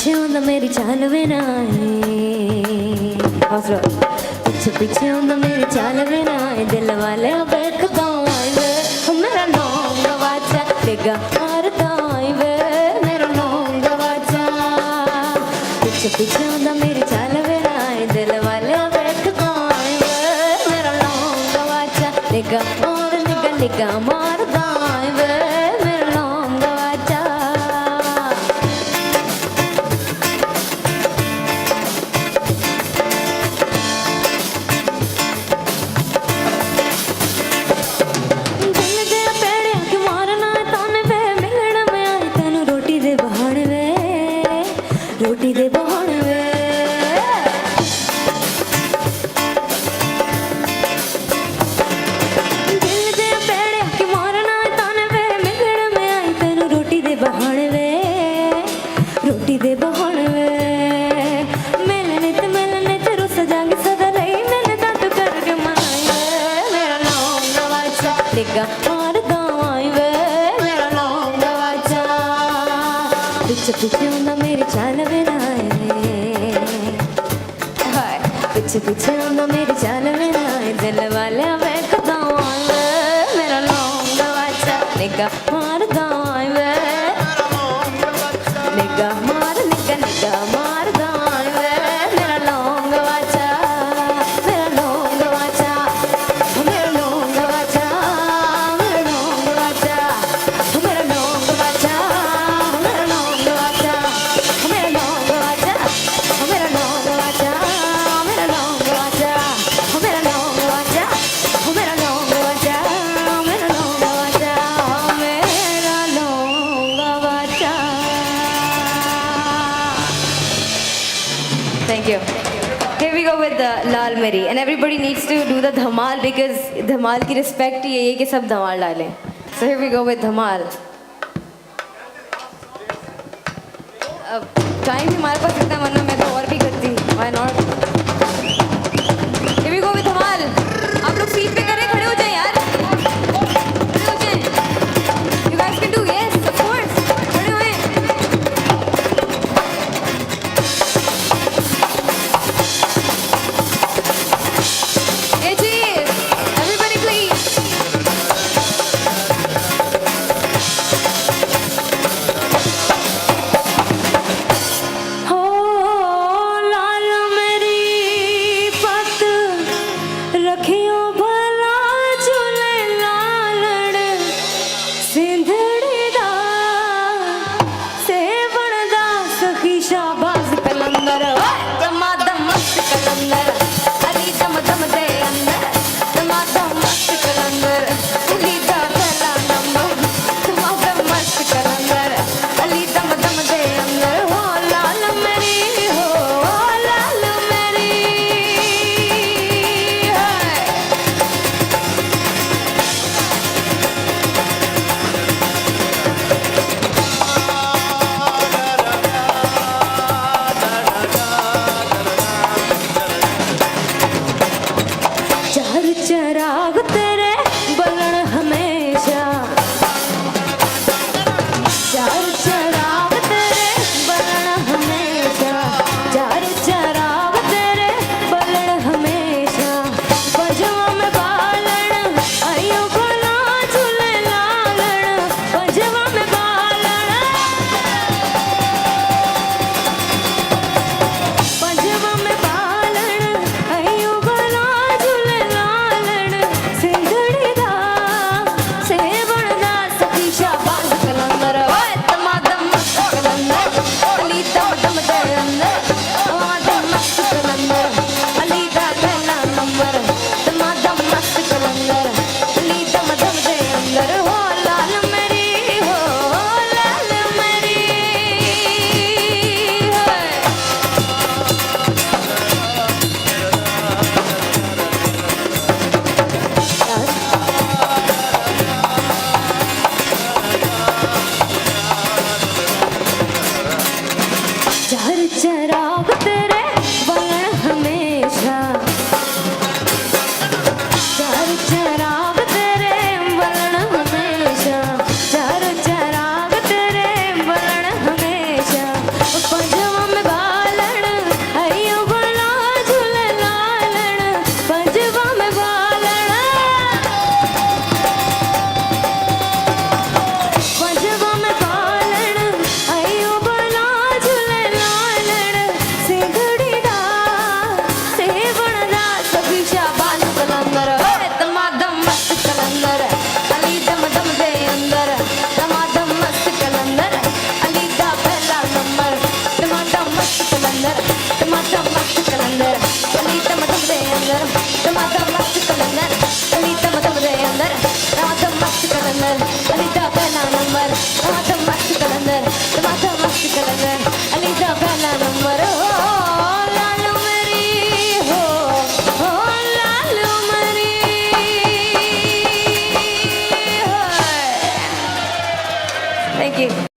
पीछे आंदा मेरी चाल वे ना हौसला पीछे पीछे आंदा मेरी चाल वे ना दिल वाले बेखदा वे मेरा नाम गवाचा लेगा मारदा वे मेरा नाम गवाचा पीछे पीछे आंदा मेरी चाल वे ना दिल वाले बेखदा वे मेरा नाम गवाचा लेगा और निगा निगा मारदा वे मेरा नाम गवाचा रोटी दे बहाने वे दिल दे पेड़े के मारना ताने वे मिलण में आई तेनु रोटी दे बहाने वे रोटी दे बहाने वे मिलने ते रुस जाएंगे सदा रही मैंने तू करके मनाई वे मेरा नाम गवाचा लेगा मार दाई वे मेरा नाम गवाचा पीछे पीछे आंदा मेरी चाल वे ना पीछे पीछे आंदा मेरी चाल वे ना दिल वाले बेखदा वे मेरा नाम गवाचा निगा मार दाई वे निगा मार निगा निगा मार दाई वे मेरा नाम गवाचा मेरा नाम गवाचा मेरा नाम गवाचा मेरा नाम गवाचा मेरा नाम गवाचा मेरा नाम गवाचा मेरा नाम गवाचा मेरा नाम गवाचा मेरा नाम गवाचा मेरा नाम गवाचा मेरा नाम गवाचा मेरा नाम गवाचा मेरा नाम गवाचा Thank you. Here we go with the Lal Meri and everybody needs to do the dhamal because dhamal की respect ही यही है कि सब धमाल डालें. So here we go with dhamal. अब टाइम हमारे पास इतना वरना मैं तो और भी करती. Why not? Here we go with dhamal. आप लोग सीट पे करें खड़े हो जाएं यार. खड़े हो जाएं. You guys can do yes of course. खड़े होएं. Hey cheers! Everybody please! Oh, Lal Meri Thank you.